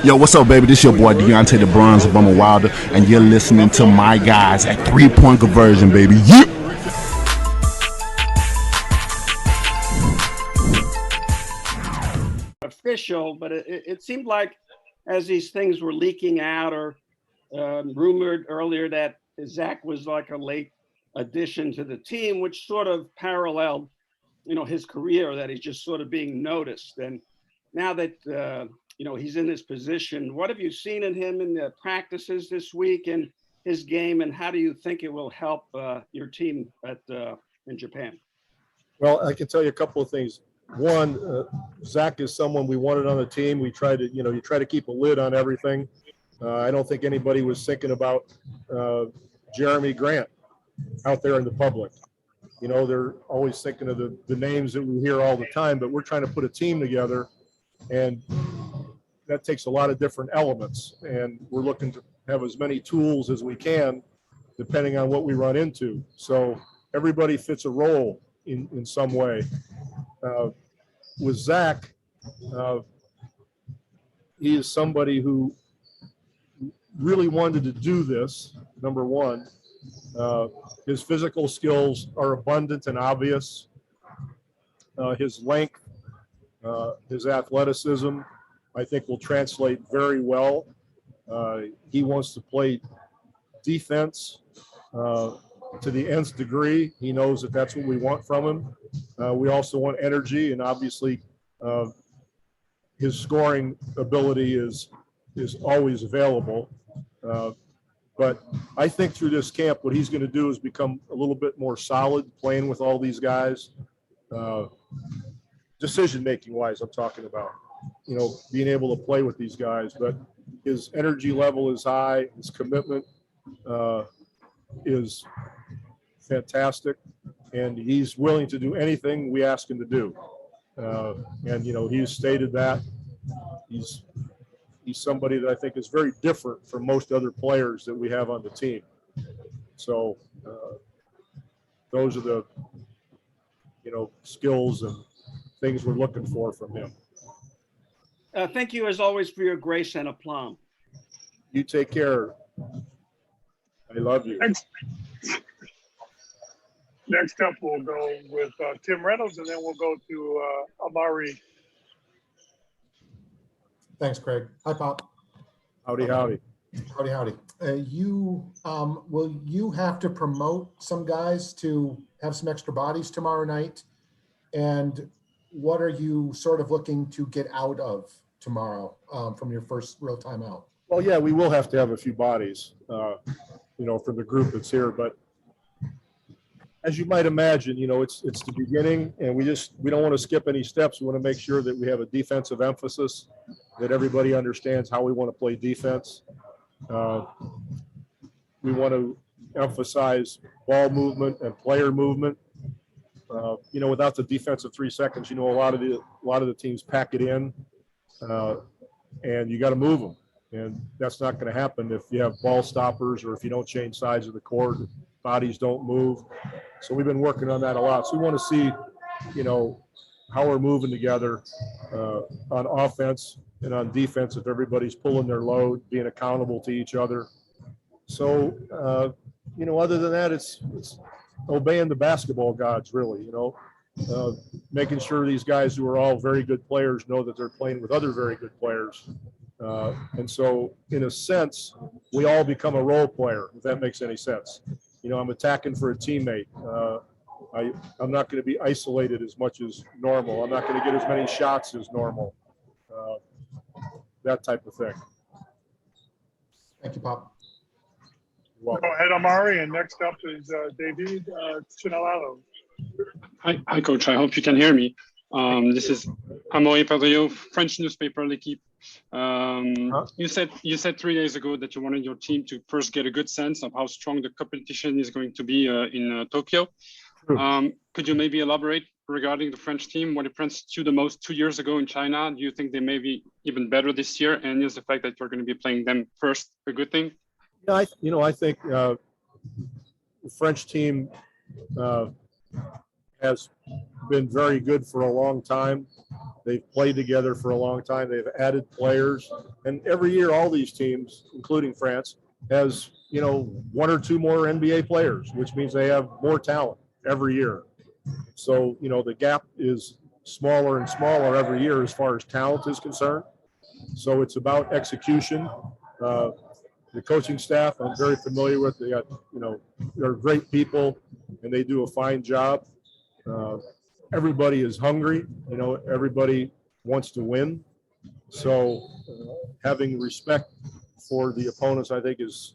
Yo, what's up, baby? This your boy Deontay the Bronze Bummer Wilder, and you're listening to my guys at 3-point conversion, baby. Yeah. Official, but it seemed like as these things were leaking out or rumored earlier that Zach was like a late addition to the team, which sort of paralleled, his career, that he's just sort of being noticed. And now that, he's in this position, what have you seen in him in the practices this week and his game, and how do you think it will help your team in Japan? Well, I can tell you a couple of things. One, Zach is someone we wanted on the team. We try to, you try to keep a lid on everything. I don't think anybody was thinking about Jeremy Grant out there in the public. They're always thinking of the names that we hear all the time, but we're trying to put a team together, and that takes a lot of different elements. And we're looking to have as many tools as we can, depending on what we run into. So everybody fits a role in some way. With Zach, he is somebody who really wanted to do this, number one. His physical skills are abundant and obvious. His length, his athleticism, I think will translate very well. He wants to play defense to the nth degree. He knows that that's what we want from him. We also want energy, and obviously his scoring ability is always available. But I think through this camp, what he's going to do is become a little bit more solid playing with all these guys. Decision-making wise, I'm talking about, being able to play with these guys. But his energy level is high. His commitment is fantastic. And he's willing to do anything we ask him to do. And he's stated that. He's somebody that I think is very different from most other players that we have on the team. So those are the, skills and things we're looking for from him. Thank you, as always, for your grace and aplomb. You take care. I love you. Next up, we'll go with Tim Reynolds, and then we'll go to Amari. Thanks, Craig. Hi, Pop. Howdy, howdy. Howdy, howdy. Will you have to promote some guys to have some extra bodies tomorrow night? And what are you sort of looking to get out of tomorrow from your first real time out? Well, yeah, we will have to have a few bodies, for the group that's here. But as you might imagine, it's the beginning, and we don't want to skip any steps. We want to make sure that we have a defensive emphasis, that everybody understands how we want to play defense. We want to emphasize ball movement and player movement. Without the defensive 3 seconds, a lot of the teams pack it in, and you got to move them. And that's not going to happen if you have ball stoppers or if you don't change sides of the court, bodies don't move. So we've been working on that a lot. So we want to see, how we're moving together on offense and on defense, if everybody's pulling their load, being accountable to each other. So, other than that, it's obeying the basketball gods, really, making sure these guys who are all very good players know that they're playing with other very good players. And so, in a sense, we all become a role player, if that makes any sense. I'm attacking for a teammate. I'm not going to be isolated as much as normal. I'm not going to get as many shots as normal. That type of thing. Thank you, Pop. Go ahead, Amari, and next up is David Chinalalo. Hi, Coach. I hope you can hear me. This is Amaury Padrillo, French newspaper, L'Equipe. You said 3 days ago that you wanted your team to first get a good sense of how strong the competition is going to be in Tokyo. Could you maybe elaborate regarding the French team? What impressed you the most 2 years ago in China? Do you think they may be even better this year? And is the fact that you're going to be playing them first a good thing? Yeah, I think the French team has been very good for a long time. They've played together for a long time. They've added players, and every year, all these teams, including France, has, you know, one or two more NBA players, which means they have more talent every year. So, you know, the gap is smaller and smaller every year as far as talent is concerned. So it's about execution. The coaching staff, I'm very familiar with. They got, you know, they're great people, and they do a fine job. Everybody is hungry. You know, everybody wants to win. So having respect for the opponents, I think, is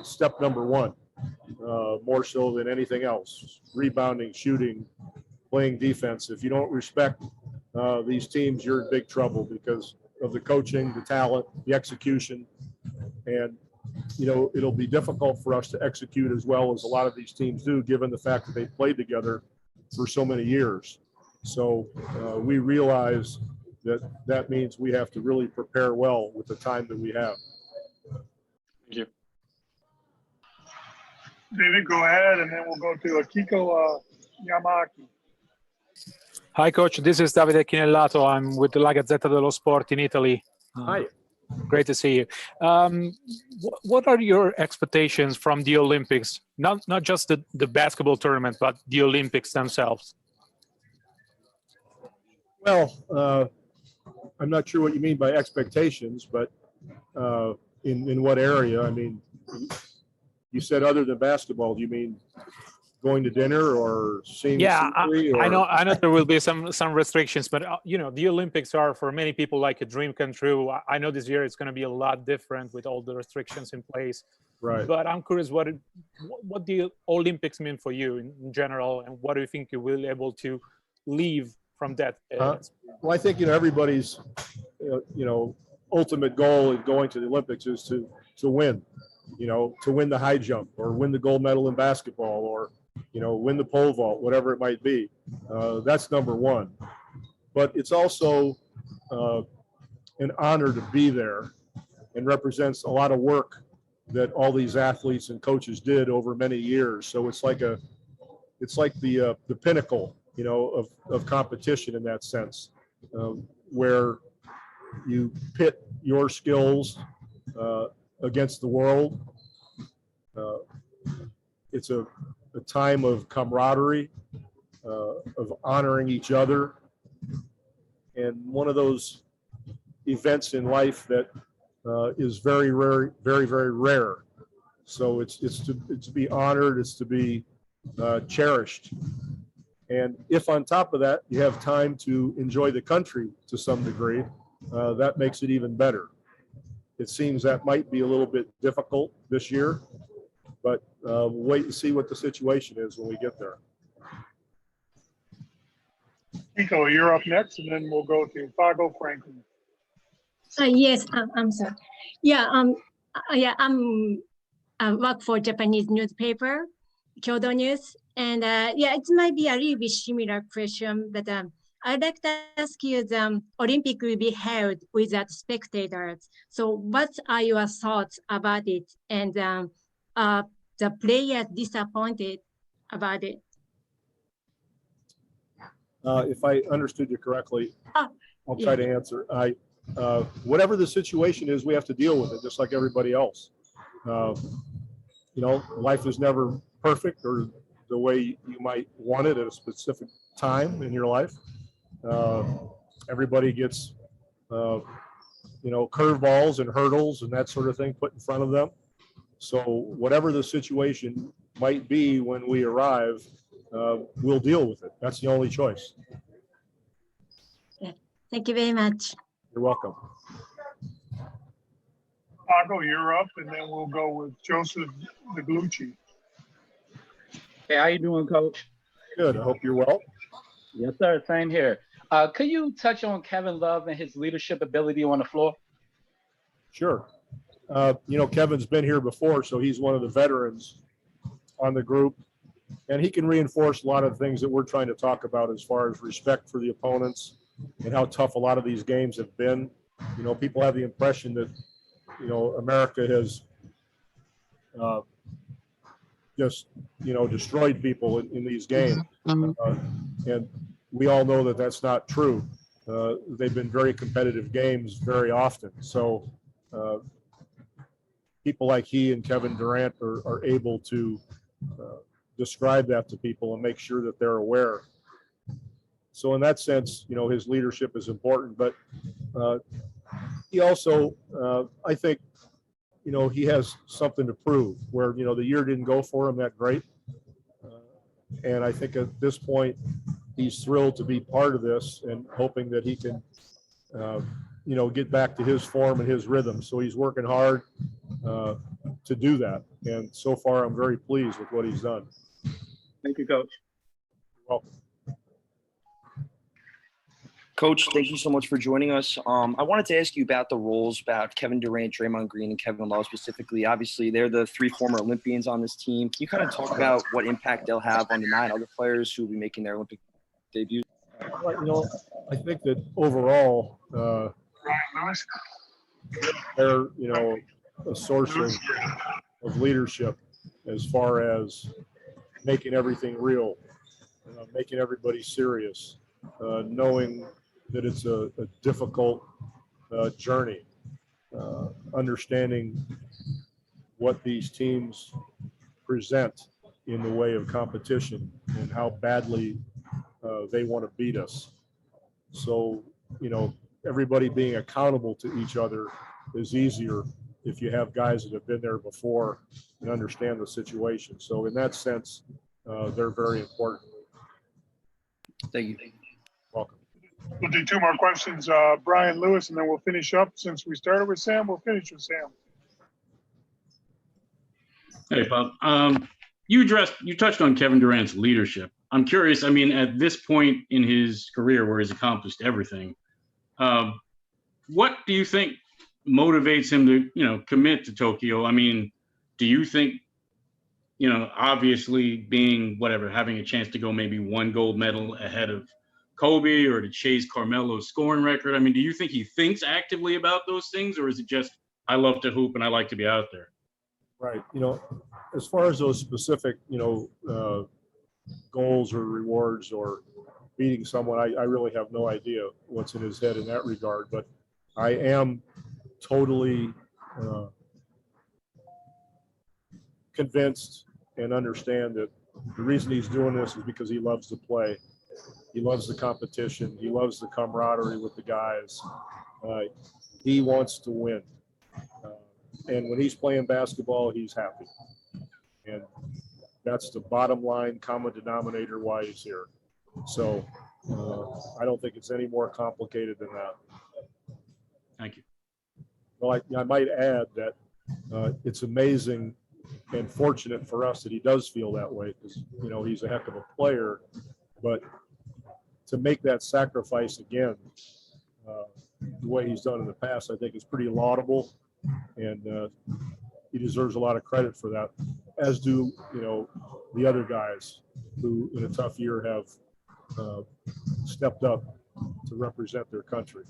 step number one, more so than anything else. Rebounding, shooting, playing defense. If you don't respect these teams, you're in big trouble because of the coaching, the talent, the execution. And, you know, it'll be difficult for us to execute as well as a lot of these teams do, given the fact that they played together for so many years. So we realize that that means we have to really prepare well with the time that we have. Thank you. David, go ahead, and then we'll go to Akiko Yamaki. Hi, Coach. This is Davide Chinellato. I'm with La Gazzetta dello Sport in Italy. Hi. Great to see you. What are your expectations from the Olympics? Not just the basketball tournament, but the Olympics themselves. Well, I'm not sure what you mean by expectations, but in what area? I mean, you said other than basketball. Do you mean going to dinner or seeing? Yeah, or... I know there will be some restrictions, but you know, the Olympics are for many people like a dream come true. I know this year it's going to be a lot different with all the restrictions in place. Right. But I'm curious what the Olympics mean for you in general, and what do you think you will be able to leave from that? Well, I think, you know, everybody's ultimate goal in going to the Olympics is to win. You know, to win the high jump or win the gold medal in basketball or, you know, win the pole vault, whatever it might be. That's number one. But it's also an honor to be there, and represents a lot of work that all these athletes and coaches did over many years. So it's like the pinnacle, you know, of competition in that sense, where you pit your skills against the world. It's a time of camaraderie, of honoring each other, and one of those events in life that is very rare, very, very rare. So it's to be honored, it's to be cherished. And if on top of that you have time to enjoy the country to some degree, that makes it even better. It seems that might be a little bit difficult this year, but we'll wait and see what the situation is when we get there. Akiko, you're up next, and then we'll go to Fago Franklin. Yes, I'm sorry. Yeah, I work for Japanese newspaper, Kyodo News, and yeah, it might be a little bit similar question, but I'd like to ask you, the Olympic will be held without spectators. So what are your thoughts about it? And the players disappointed about it? If I understood you correctly, I'll try to answer. Whatever the situation is, we have to deal with it just like everybody else. You know, life is never perfect or the way you might want it at a specific time in your life. Everybody gets, you know, curveballs and hurdles and that sort of thing put in front of them. So whatever the situation might be when we arrive, we'll deal with it. That's the only choice. Yeah. Thank you very much. You're welcome. Fago, you're up, and then we'll go with Joseph DeGlucci. Hey, how you doing, Coach? Good. I hope you're well. Yes, sir. Same here. Could you touch on Kevin Love and his leadership ability on the floor? Sure. You know, Kevin's been here before, so he's one of the veterans on the group, and he can reinforce a lot of things that we're trying to talk about as far as respect for the opponents and how tough a lot of these games have been. You know, people have the impression that, you know, America has just, destroyed people in these games. And we all know that that's not true. They've been very competitive games very often. So people like he and Kevin Durant are able to describe that to people and make sure that they're aware. So in that sense, his leadership is important, but he also, I think, he has something to prove where, the year didn't go for him that great. And I think at this point, he's thrilled to be part of this and hoping that he can, get back to his form and his rhythm. So he's working hard to do that. And so far, I'm very pleased with what he's done. Thank you, Coach. You're welcome. Coach, thank you so much for joining us. I wanted to ask you about the roles, about Kevin Durant, Draymond Green, and Kevin Love specifically. Obviously, they're the 3 former Olympians on this team. Can you kind of talk about what impact they'll have on the 9 other players who will be making their Olympic debuts? Well, I think that overall, they're, a source of leadership as far as making everything real, making everybody serious, knowing that it's a difficult journey, understanding what these teams present in the way of competition and how badly they want to beat us. So, everybody being accountable to each other is easier if you have guys that have been there before and understand the situation. So in that sense, they're very important. Thank you. Welcome. We'll do 2 more questions. Brian Lewis, and then we'll finish up. Since we started with Sam, we'll finish with Sam. Hey, Bob. You touched on Kevin Durant's leadership. I'm curious, at this point in his career where he's accomplished everything, what do you think motivates him to, commit to Tokyo? Do you think, obviously being having a chance to go maybe 1 gold medal ahead of Kobe or to chase Carmelo's scoring record? Do you think he thinks actively about those things, or is it just, I love to hoop and I like to be out there? Right. As far as those specific, goals or rewards or beating someone, I really have no idea what's in his head in that regard, but I am totally convinced and understand that the reason he's doing this is because he loves to play. He loves the competition. He loves the camaraderie with the guys. He wants to win. And when he's playing basketball, he's happy. And that's the bottom line common denominator why he's here. So I don't think it's any more complicated than that. Thank you. Well, I might add that it's amazing and fortunate for us that he does feel that way because, he's a heck of a player. But to make that sacrifice again, the way he's done in the past, I think is pretty laudable. And he deserves a lot of credit for that, as do, the other guys who in a tough year have stepped up to represent their country.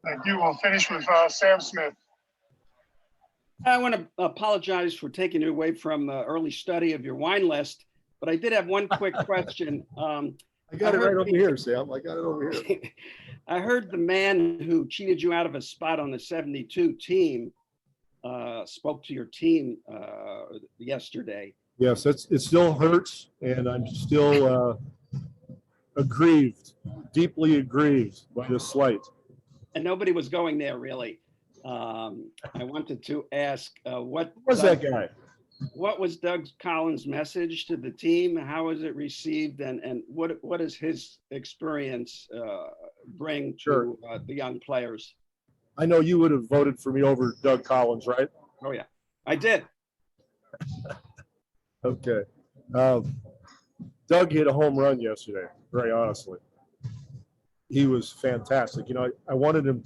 Thank you. We'll finish with Sam Smith. I want to apologize for taking you away from early study of your wine list, but I did have one quick question. I got it right over here, Sam. I got it over here. I heard the man who cheated you out of a spot on the 72 team spoke to your team yesterday. Yes, it still hurts, and I'm still aggrieved, deeply aggrieved by this slight. And nobody was going there, really. I wanted to ask, what was that guy? What was Doug Collins' message to the team? How was it received? And what does his experience bring to the young players? I know you would have voted for me over Doug Collins, right? Oh, yeah, I did. Okay. Doug hit a home run yesterday, very honestly. He was fantastic. I wanted them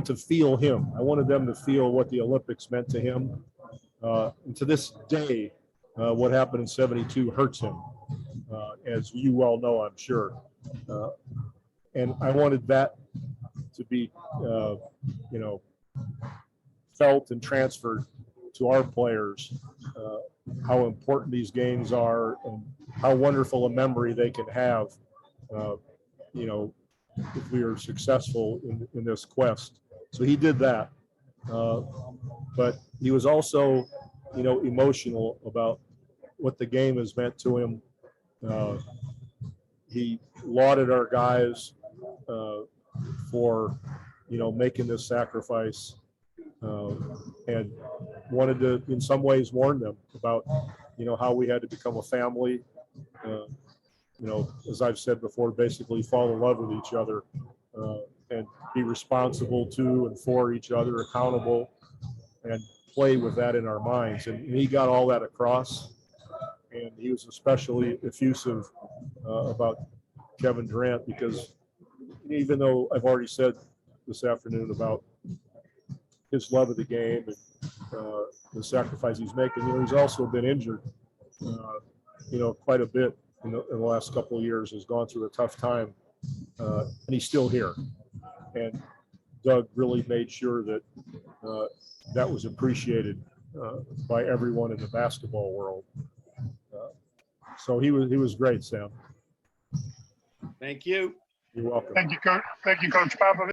to feel him. I wanted them to feel what the Olympics meant to him. And to this day, what happened in 72 hurts him, as you well know, I'm sure. And I wanted that to be, felt and transferred to our players how important these games are and how wonderful a memory they can have, you know, if we are successful in this quest. So he did that. But he was also, you know, emotional about what the game has meant to him. He lauded our guys for, you know, making this sacrifice, and wanted to, in some ways, warn them about, you know, how we had to become a family. You know, as I've said before, basically fall in love with each other and be responsible to and for each other, accountable, and play with that in our minds. And he got all that across. And he was especially effusive about Kevin Durant, because even though I've already said this afternoon about his love of the game and the sacrifice he's making, you know, he's also been injured, you know, quite a bit in the last couple of years, has gone through a tough time, and he's still here. And Doug really made sure that that was appreciated by everyone in the basketball world. So he was great, Sam. Thank you. You're welcome. Thank you, Coach. Thank you, Coach Popovich.